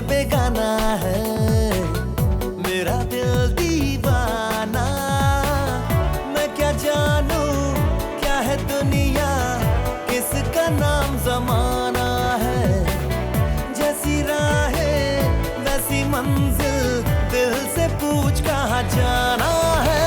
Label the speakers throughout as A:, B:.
A: बेगाना है मेरा दिल दीवाना। मैं क्या जानूं क्या है दुनिया, किसका नाम जमाना है। जैसी राहें वैसी मंजिल, दिल से पूछ कहाँ जाना है।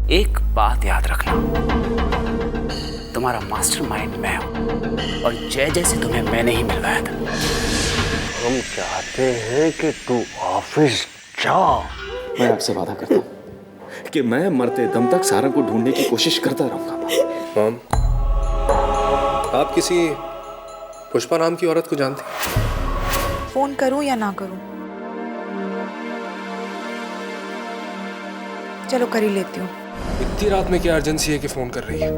B: एक बात याद रखना, तुम्हारा मास्टरमाइंड मैं हूं और जय जैसे तुम्हें मैंने ही मिलवाया था।
C: हम चाहते हैं कि तू ऑफिस जा।
D: मैं आपसे वादा करता हूं कि मैं मरते दम तक सारा को ढूंढने की कोशिश करता रहूंगा।
E: मॉम, आप किसी पुष्पा नाम की औरत को जानते हैं?
F: फोन करूं या ना करूं? चलो कर ही लेती हूँ।
E: इतनी रात में क्या अर्जेंसी है कि फोन कर रही है?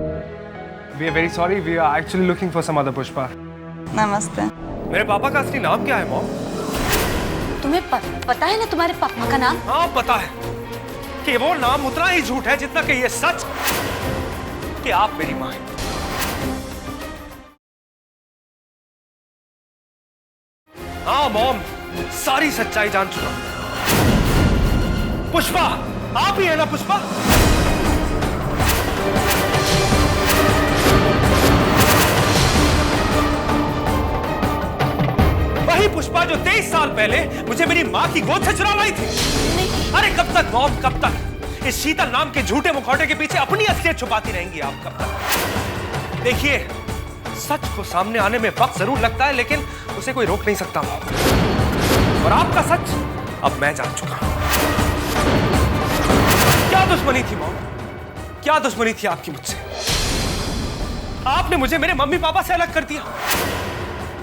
G: We are very sorry. We are actually looking for some other Pushpa.
F: नमस्ते।
G: मेरे पापा का असली नाम क्या है मॉम?
H: तुम्हें पता है ना तुम्हारे पापा का नाम?
G: हाँ पता है कि वो नाम उतना ही झूठ है जितना कि ये सच कि आप मेरी माँ हैं। हाँ मॉम, सारी सच्चाई जान चुका। पुष्पा आप ही है ना पुष्पा? वही पुष्पा जो 23 साल पहले मुझे मेरी माँ की गोद से चुरा लाई थी। अरे कब तक मॉम, कब तक इस शीतल नाम के झूठे मुखौटे के पीछे अपनी असलियत छुपाती रहेंगी आप? कब तक? देखिए, सच को सामने आने में वक्त जरूर लगता है लेकिन उसे कोई रोक नहीं सकता मॉम। और आपका सच अब मैं जान चुका हूं। क्या दुश्मनी थी मॉम, क्या दुश्मनी थी आपकी मुझसे? आपने मुझे मेरे मम्मी पापा से अलग कर दिया,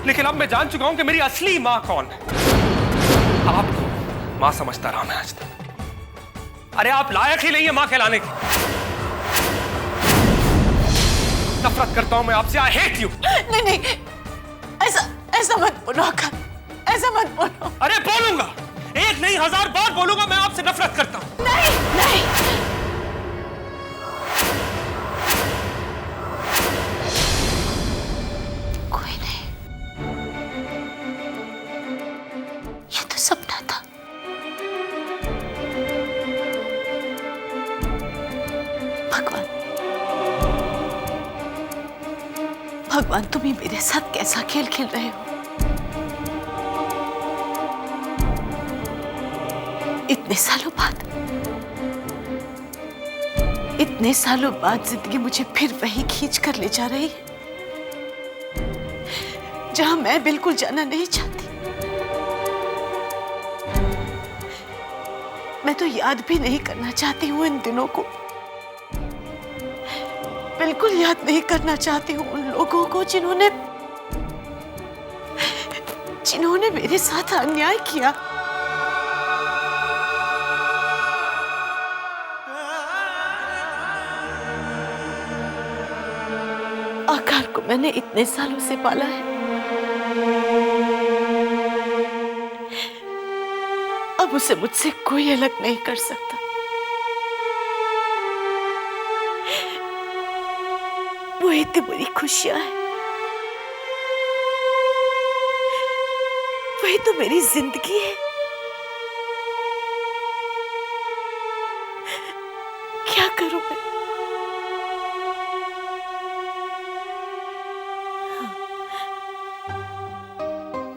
G: लेकिन अब मैं जान चुका हूं कि मेरी असली मां कौन है। आपको मां समझता रहा मैं आज तक। अरे आप लायक ही नहीं है मां कहलाने की। नफरत करता हूं मैं आपसे। I hate you.
F: नहीं नहीं, ऐसा मत बोलो आकाश, ऐसा मत बोलो।
G: अरे बोलूंगा, एक नहीं 1000 बार बोलूंगा, मैं आपसे नफरत करता हूं।
F: नहीं नहीं,
H: कोई नहीं, ये तो सपना था।
F: भगवान तुम ही मेरे साथ कैसा खेल खेल रहे हो। इतने सालों बाद जिंदगी मुझे फिर वही खींच कर ले जा रही है जहां मैं बिल्कुल जाना नहीं चाहती। मैं तो याद भी नहीं करना चाहती हूँ इन दिनों को, बिल्कुल याद नहीं करना चाहती हूँ उन लोगों को जिन्होंने मेरे साथ अन्याय किया। आकार को मैंने इतने सालों से पाला है, अब उसे मुझसे कोई अलग नहीं कर सकता। वो इतनी बड़ी खुशियां है, वही तो मेरी जिंदगी है। क्या करूं मैं?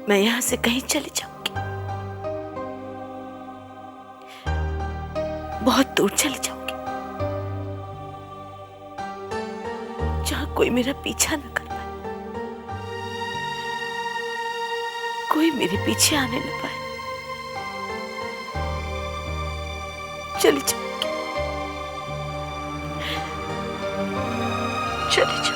F: मैं यहां से कहीं चली जाऊंगी, बहुत दूर चली जाऊंगी, जहां कोई मेरा पीछा न कर पाए, कोई मेरे पीछे आने न पाए। चली जाऊंगी, चली जाऊंगी।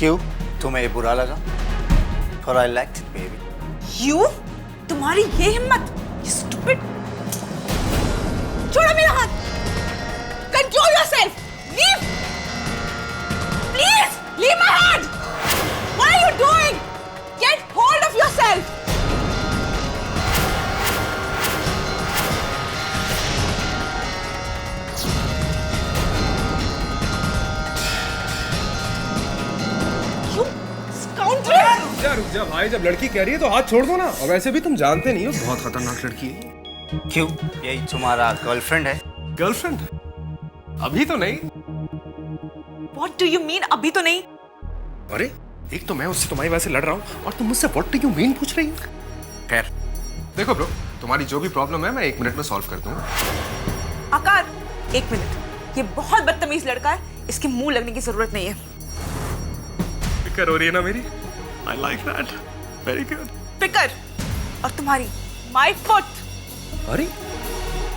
A: क्यों? तुम्हें ये बुरा लगा? For I liked it, baby.
F: You, तुम्हारी ये हिम्मत, ये स्टूपिड। छोड़ो मेरा हाथ। Control yourself. Leave. Please, leave my hand. What are you doing? Get hold of yourself. You scoundrel.
E: रुक जा भाई, जब लड़की कह रही है तो हाथ छोड़ दो ना। और वैसे भी तुम जानते नहीं हो, बहुत खतरनाक लड़की है।
A: क्यों? यही तुम्हारा गर्लफ्रेंड है?
E: गर्लफ्रेंड? अभी तो नहीं।
F: What do you mean? अभी तो नहीं।
E: अरे एक तो मैं उससे तुम्हारी वजह से लड़ रहा हूँ और तुम मुझसे व्हाट डू यू मीन पूछ रही हो। खैर देखो ब्रो, तुम्हारी जो भी प्रॉब्लम है मैं 1 मिनट में सॉल्व कर दूंगा।
F: आकार, 1 मिनट। ये बहुत बदतमीज लड़का है, इसके मुंह लगने की जरूरत नहीं है।
E: फिक्र हो रही है ना मेरी? I like that. Very good.
F: फिकर और तुम्हारी माय फुट।
E: अरे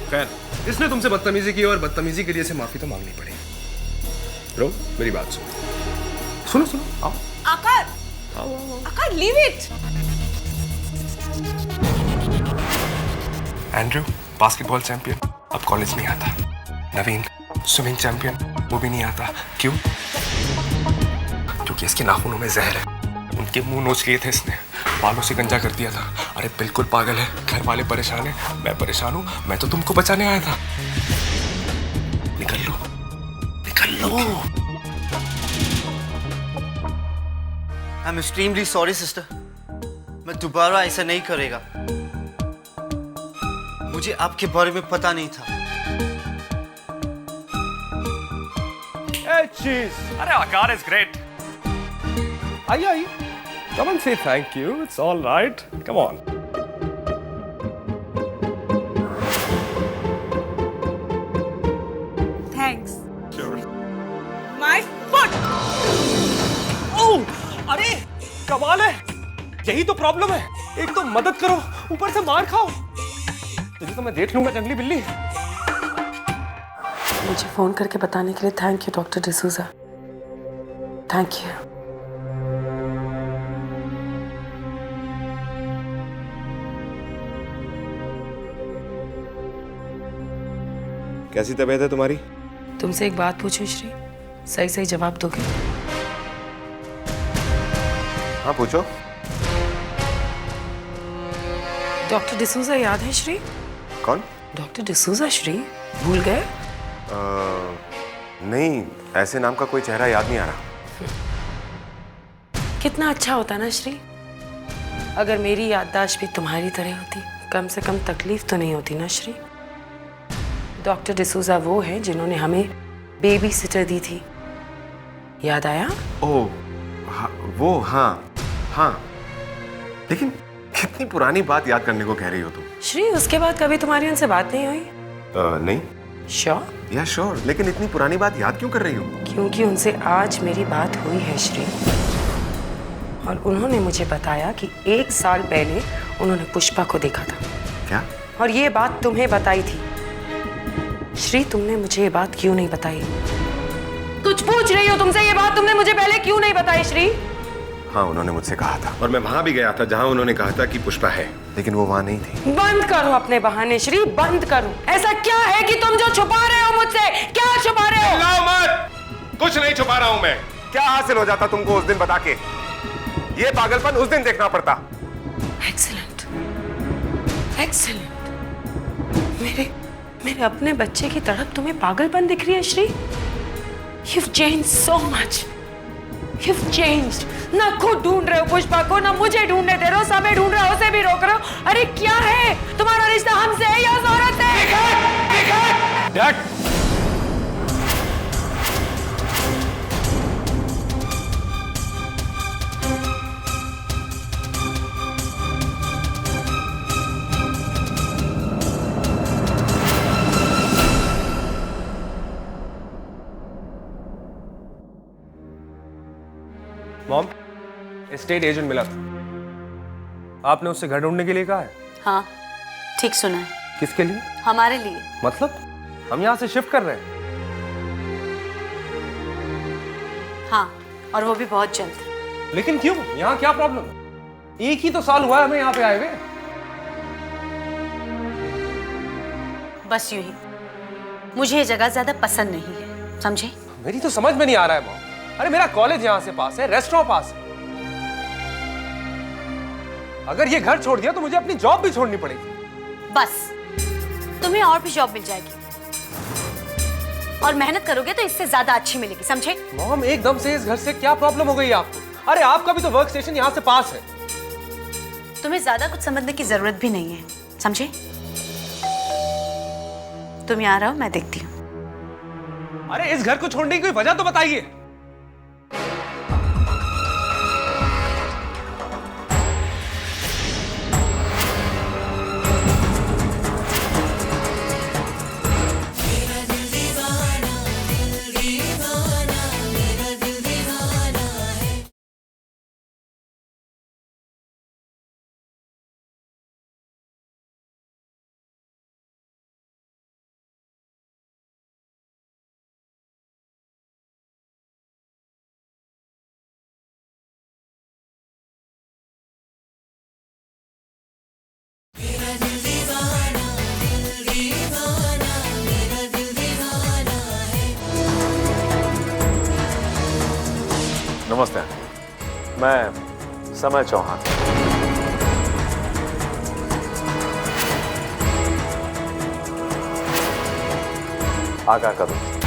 E: खैर, इसने तुमसे बदतमीजी की और बदतमीजी के लिए से माफी तो मांगनी पड़ेगी। ब्रो मेरी बात सुनो सुनो आओ।
F: आकार, आकार, leave it.
E: Andrew basketball champion अब कॉलेज नहीं आता। नवीन स्विमिंग चैंपियन, वो भी नहीं आता। क्यों? क्योंकि इसके नाखूनों में जहर है। उनके मुंह नोच लिए थे इसने, बालों से गंजा कर दिया था। अरे बिल्कुल पागल है। घर वाले परेशान है, मैं परेशान हूँ। मैं तो तुमको बचाने आया था। निकल लो, निकल लो।
A: I'm extremely sorry, sister. मैं दोबारा ऐसा नहीं करेगा। मुझे आपके बारे में पता नहीं था।
E: अरे आकार इज ग्रेट। आइए come and say thank you. It's all right. Come on.
F: Thanks.
E: Sure.
F: My foot.
G: Oh, अरे कमाल है। यही तो प्रॉब्लम है। एक तो मदद करो, ऊपर से मार खाओ। तुझे तो मैं देख लूंगा जंगली बिल्ली।
I: मुझे फोन करके बताने के लिए thank you doctor D'Souza. Thank you.
E: कैसी तबीयत है तुम्हारी?
I: तुमसे एक बात पूछूं श्री, सही सही जवाब दोगे?
E: हाँ पूछो।
I: डॉक्टर डिसूजा याद है श्री?
E: कौन?
I: डॉक्टर डिसूजा श्री, भूल गए?
E: नहीं, ऐसे नाम का कोई चेहरा याद नहीं आ रहा।
I: कितना अच्छा होता ना श्री, अगर मेरी याददाश्त भी तुम्हारी तरह होती। कम से कम तकलीफ तो नहीं होती ना श्री। डॉक्टर डिसूजा वो हैं जिन्होंने हमें बेबी सिटर दी थी, याद आया?
E: ओह हाँ, वो हाँ हाँ। लेकिन कितनी पुरानी बात याद करने को कह रही हो तुम?
I: श्री उसके बाद कभी तुम्हारी उनसे बात नहीं हुई?
E: नहीं।
I: श्योर?
E: या श्योर, लेकिन इतनी पुरानी बात याद क्यों कर रही हो?
I: क्योंकि उनसे आज मेरी बात हुई है श्री, और उन्होंने मुझे बताया कि 1 साल पहले उन्होंने पुष्पा को देखा था।
E: क्या?
I: और ये बात तुम्हें बताई थी। श्री तुमने मुझे ये बात क्यों नहीं बताई? कुछ पूछ रही हो तुमसे, ये बात तुमने मुझे पहले क्यों नहीं बताई श्री?
E: हाँ उन्होंने मुझसे कहा था और मैं वहां भी गया था जहां उन्होंने कहा था कि पुष्पा है, लेकिन वो वहां नहीं थी।
I: बंद करो अपने बहाने श्री, बंद करो। ऐसा क्या है कि तुम जो छुपा रहे हो मुझसे? क्या छुपा रहे हो?
E: चिल्लाओ मत, कुछ नहीं छुपा रहा हूं मैं। क्या हासिल हो जाता तुमको उस दिन बता के? ये पागलपन उस दिन देखना पड़ता।
I: Excellent, excellent. मेरे अपने बच्चे की तरफ तुम्हें पागलपन दिख रही है Shri? You've changed so much. You've changed. ना खुद ढूंढ रहे हो पुष्पा को, ना मुझे ढूंढने दे रहे हो, सब ढूंढ रहे हो, उसे भी रोक रहे हो। अरे क्या है तुम्हारा रिश्ता, हमसे है या औरत से?
G: डैड,
E: मॉम, एस्टेट एजेंट मिला था। आपने उससे घर ढूंढने के लिए कहा है?
H: हाँ, ठीक सुना है।
E: किसके लिए?
H: हमारे लिए।
E: मतलब हम यहाँ से शिफ्ट कर रहे हैं?
H: हाँ, और वो भी बहुत जल्द।
G: लेकिन क्यों? यहाँ क्या प्रॉब्लम है? एक ही तो साल हुआ है हमें यहाँ पे आए हुए।
H: बस यूं ही, मुझे ये जगह ज्यादा पसंद नहीं है, समझे?
G: मेरी तो समझ में नहीं आ रहा है मॉम। अरे मेरा कॉलेज यहाँ से पास है, रेस्टोरेंट पास है। अगर ये घर छोड़ दिया तो मुझे अपनी जॉब भी छोड़नी पड़ेगी।
H: बस तुम्हें और भी जॉब मिल जाएगी और मेहनत करोगे तो इससे ज्यादा अच्छी मिलेगी, समझे?
G: मॉम एकदम से इस घर से क्या प्रॉब्लम हो गई आपको? अरे आपका भी तो वर्क स्टेशन यहाँ से पास है।
H: तुम्हें ज्यादा कुछ समझने की जरूरत भी नहीं है, समझे? तुम यहाँ रहो, मैं देखती हूँ।
G: अरे इस घर को छोड़ने की कोई वजह तो बताइए।
C: नमस्ते, मैं समय चौहान। आगा का दोस्त।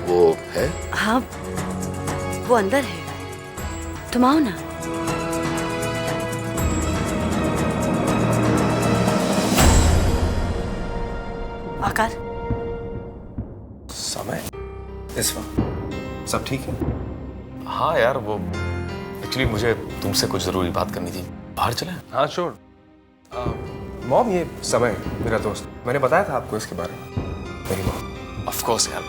B: वो है?
H: हाँ, वो अंदर है, तुम आओ ना। आकार,
E: समय इस वक्त सब ठीक है?
B: हाँ यार, वो एक्चुअली मुझे तुमसे कुछ जरूरी बात करनी थी। बाहर चलें?
E: हाँ श्योर। मॉम, ये समय मेरा दोस्त, मैंने बताया था आपको इसके बारे में। मेरी मॉम।
B: ऑफ कोर्स यार,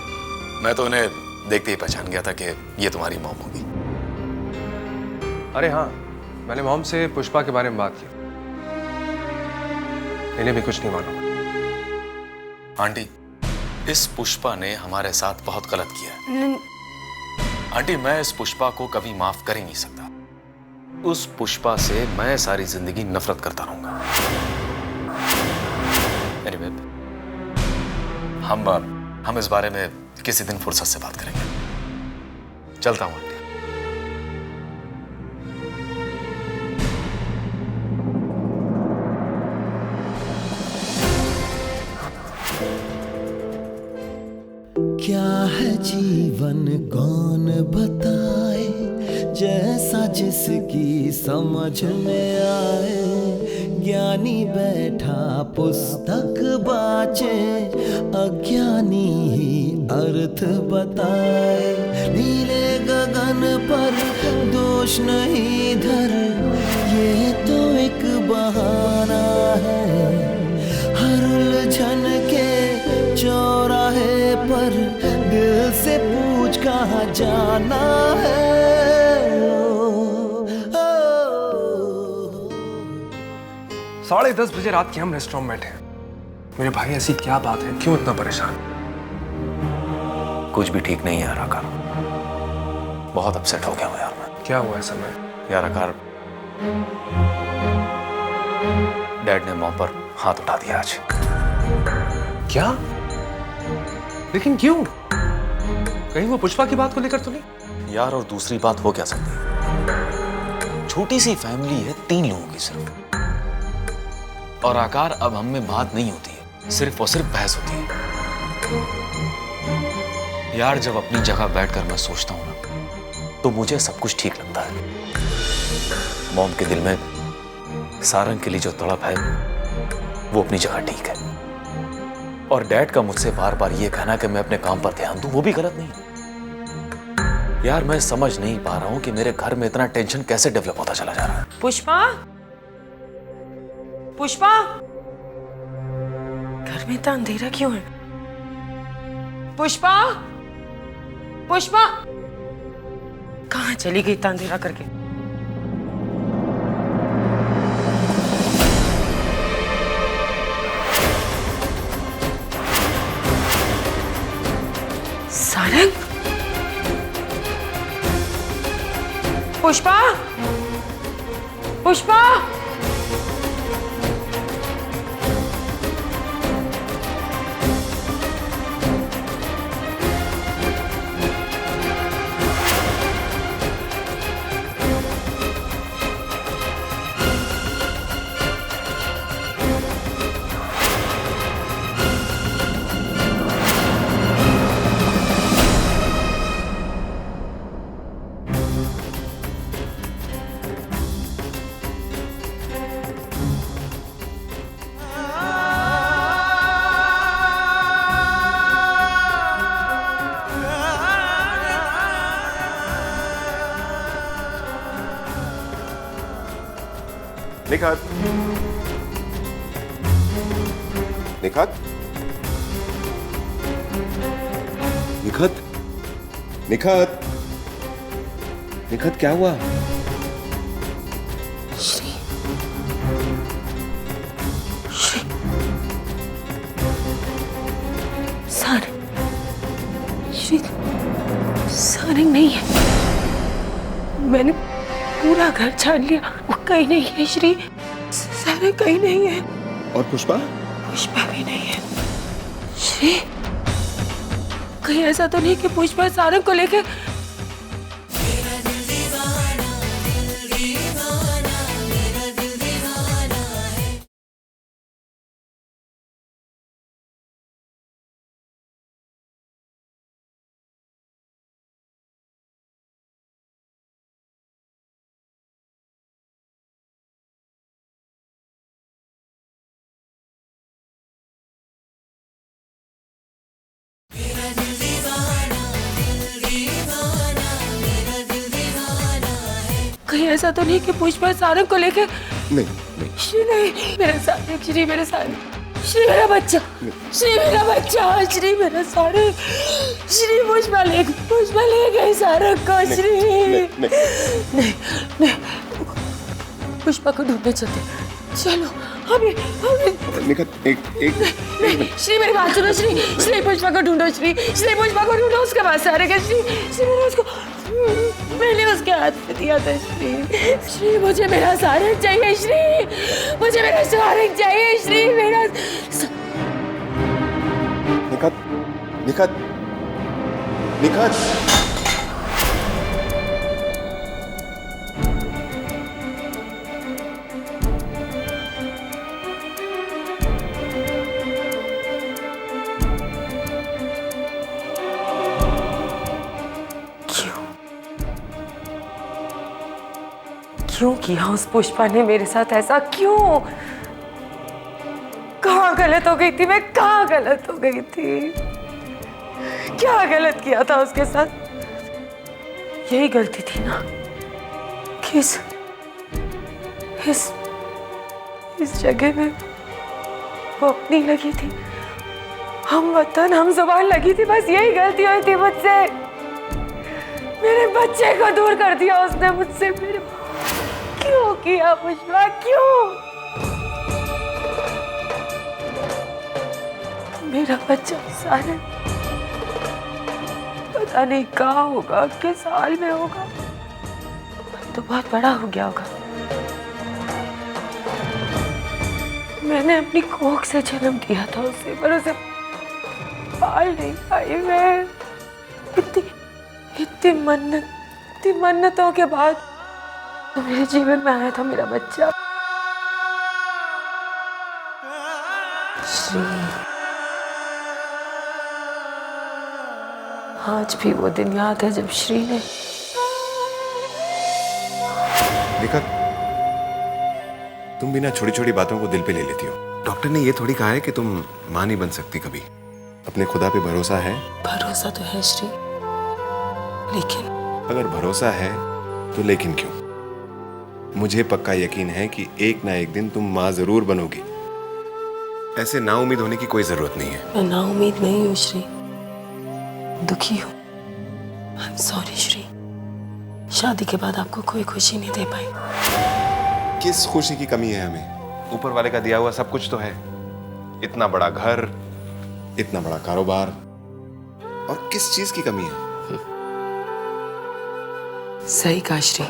B: मैं तो उन्हें देखते ही पहचान गया था कि ये तुम्हारी मॉम होगी।
E: अरे हाँ, मैंने मॉम से पुष्पा के बारे में बात की। इन्हें भी कुछ नहीं मालूम।
B: आंटी, इस पुष्पा ने हमारे साथ बहुत गलत किया है। आंटी, मैं इस पुष्पा को कभी माफ कर ही नहीं सकता। उस पुष्पा से मैं सारी जिंदगी नफरत करता रहूंगा। Anyway, हम इस बारे में किसी दिन फुर्सत से बात करेंगे। चलता हूं आंटी।
J: क्या है जीवन कौन बताए, जैसा जिसकी समझ में आए। ज्ञानी बैठा पुस्तक बाचे, अज्ञानी ही अर्थ बताए। नीले गगन पर दोष नहीं धर, ये तो एक बहाना है। हर उलझन के चौराहे पर दिल से पूछ कहाँ जाना है।
E: 10:30 बजे रात के हम रेस्टोरेंट में बैठे हैं। मेरे भाई, ऐसी क्या बात है? क्यों इतना परेशान?
B: कुछ भी ठीक नहीं है यार आकार। बहुत अपसेट हो गया हूं यार मैं।
E: क्या हुआ है समय?
B: यार आकार, डैड ने मॉम पर हाथ उठा दिया आज।
E: क्या? लेकिन क्यों? कहीं वो पुष्पा की बात को लेकर तो नहीं?
B: यार, और दूसरी बात हो क्या सकती है? छोटी सी फैमिली है, 3 लोगों की सिर्फ। और आकार, अब हम में बात नहीं होती है, सिर्फ और सिर्फ बहस होती है। यार, जब अपनी जगह बैठकर मैं सोचता हूं ना, तो मुझे सब कुछ ठीक लगता है। मॉम के दिल में सारंग के लिए जो तड़प है, वो अपनी जगह ठीक है। और डैड का मुझसे बार बार ये कहना कि मैं अपने काम पर ध्यान दूं, वो भी गलत नहीं। यार, मैं समझ नहीं पा रहा हूं कि मेरे घर में इतना टेंशन कैसे डेवलप होता चला जा रहा है।
I: पुष्पा, पुष्पा, घर में इतना अंधेरा क्यों है? पुष्पा, पुष्पा, कहाँ चली गई इतना अंधेरा करके? सारंग, पुष्पा, पुष्पा,
K: निखात, निखात, निखात, निखात, निखात, क्या हुआ?
I: श्री, श्री, सारंग, श्री, सारंग नहीं है। मैंने पूरा घर छान लिया, वो कहीं नहीं है श्री, सारंग कहीं नहीं है।
K: और पुष्पा?
I: पुष्पा भी नहीं है श्री। कहीं ऐसा तो नहीं कि पुष्पा सारंग को लेके कहीं ऐसा तो नहीं कि पुष्पा सारंग को लेके
K: नहीं, नहीं,
I: श्री नहीं, मेरा सारंग, श्री मेरा सारंग, श्री मेरा बच्चा, श्री मेरा बच्चा, श्री मेरा सारंग, श्री पुष्पा ले गई सारंग को श्री। नहीं, नहीं, पुष्पा को ढूंढने चलते, चलो अभी
K: निखात, एक
I: श्री मेरी बात सुनो श्री, श्री पुष्पा को ढूंढो श्री, श्री पुष्पा को ढूंढो, उसके पास सारे का श्री, श्री मैंने उसको, मैंने उसके हाथ में दिया था श्री, श्री मुझे मेरा सारंग चाहिए श्री, मुझे मेरा सारंग चाहिए श्री, मेरा
K: निखात, निखात, निखात,
I: क्यों किया उस पुष्पा ने मेरे साथ ऐसा, क्यों? कहाँ गलत हो गई थी मैं, कहाँ गलत हो गई थी, क्या गलत किया था उसके साथ? यही गलती थी ना कि इस जगह में वो अपनी लगी थी, हम वतन हम जुबान लगी थी, बस यही गलती हुई थी मुझसे। मेरे बच्चे को दूर कर दिया उसने मुझसे। मेरे क्यों किया पुष्पा, क्यों? मेरा बच्चा सारंग पता नहीं कहाँ होगा, किस हाल में होगा, तो बहुत बड़ा हो गया होगा। मैंने अपनी कोख से जन्म दिया था उसे, पर उसे पाल नहीं पाई मैं। इतनी मन्नतों के बाद तो मेरे जीवन में आया था मेरा बच्चा श्री। आज भी वो दिन याद है जब श्री ने
K: निखात, तुम बिना छोटी छोटी बातों को दिल पे ले लेती हो। डॉक्टर ने ये थोड़ी कहा है कि तुम मां नहीं बन सकती कभी। अपने खुदा पे भरोसा है?
I: भरोसा तो है श्री, लेकिन
K: अगर भरोसा है तो लेकिन क्यों? मुझे पक्का यकीन है कि एक ना एक दिन तुम माँ जरूर बनोगी। ऐसे नाउम्मीद होने की कोई जरूरत नहीं है।
I: मैं नाउम्मीद नहीं हूँ श्री, दुखी हूँ। आई एम सॉरी श्री, शादी के बाद आपको कोई खुशी नहीं दे पाई।
K: किस खुशी की कमी है हमें? ऊपर वाले का दिया हुआ सब कुछ तो है। इतना बड़ा घर, इतना बड़ा कारोबार, और किस चीज की कमी है?
I: सही कहा श्री,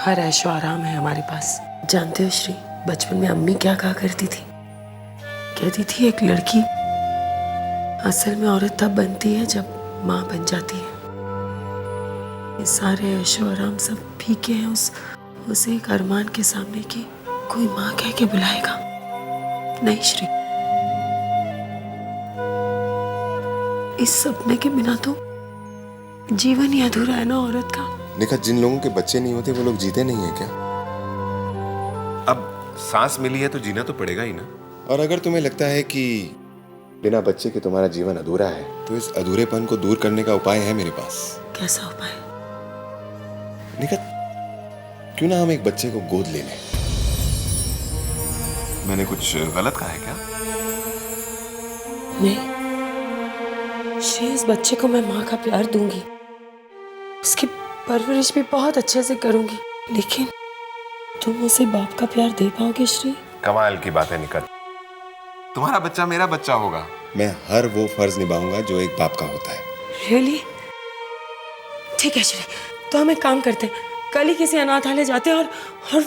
I: हर ऐशो आराम है हमारे पास। जानते हो श्री, बचपन में अम्मी क्या कहा करती थी? कहती थी एक लड़की असल में औरत तब बनती है जब माँ बन जाती है। ये सारे ऐशो आराम सब फीके हैं उस एक अरमान के सामने की कोई माँ कह के बुलाएगा नहीं श्री। इस सपने के बिना तो जीवन ही अधूरा है ना औरत का।
K: निखत, जिन लोगों के बच्चे नहीं होते वो लोग जीते नहीं है क्या? अब सांस मिली है तो जीना तो पड़ेगा ही ना। और अगर तुम्हें लगता है कि बिना बच्चे के तुम्हारा जीवन अधूरा है, तो इस अधूरेपन को दूर करने का उपाय है मेरे पास।
I: कैसा उपाय?
K: निखत, क्यों ना हम एक बच्चे को गोद ले लें? मैंने कुछ गलत कहा है क्या?
I: नहीं श्री, इस बच्चे को मैं माँ का प्यार दूंगी, उसकी परवरिश भी बहुत अच्छे से करूंगी, लेकिन तुम उसे बाप का प्यार दे पाओगे श्री?
K: कमाल की बात है निखत, तुम्हारा बच्चा मेरा बच्चा होगा। मैं हर वो फर्ज निभाऊंगा जो एक बाप का होता है।
I: रियली? ठीक है श्री, तो हम एक काम करते हैं, कल ही किसी अनाथालय जाते हैं और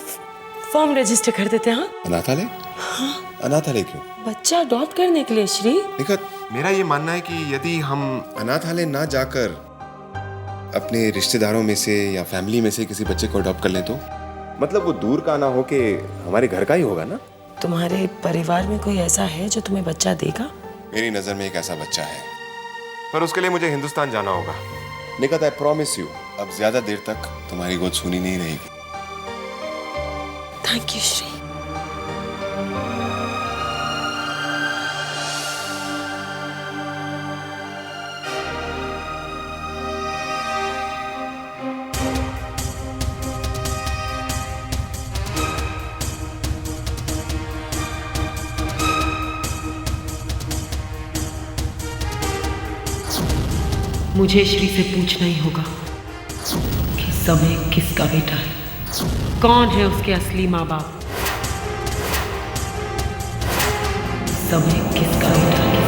I: फॉर्म रजिस्टर कर देते हैं। हाँ?
K: अनाथालय?
I: हाँ।
K: अनाथालय क्यों?
I: बच्चा अडॉप्ट करने के लिए श्री।
K: निखत, मेरा ये मानना है कि यदि हम अनाथालय ना जाकर अपने रिश्तेदारों में से या फैमिली में से किसी बच्चे को अडॉप्ट कर लें, तो मतलब वो दूर का ना हो के हमारे घर का ही होगा ना।
I: तुम्हारे परिवार में कोई ऐसा है जो तुम्हें बच्चा देगा?
K: मेरी नजर में एक ऐसा बच्चा है, पर उसके लिए मुझे हिंदुस्तान जाना होगा। निखत, आई प्रॉमिस यू, अब ज्यादा देर तक तुम्हारी गोद सूनी नहीं रहेगी।
I: Thank you Shri. मुझे श्री से पूछना ही होगा कि समय किसका बेटा है, कौन है उसके असली माँ बाप। समय किसका बेटा है,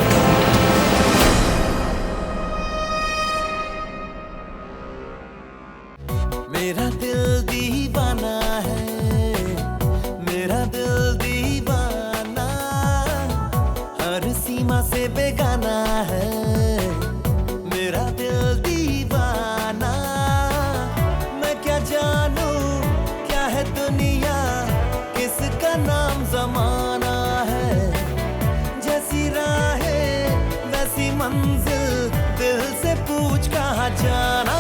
J: मेरा दिल दीवाना है, मेरा दिल दीवाना, हर सीमा से बेगाना है। मेरा दिल दीवाना, मैं क्या जानूं क्या है दुनिया, किसका नाम जमाना है। जैसी राहें वैसी मंजिल, दिल से पूछ कहाँ जाना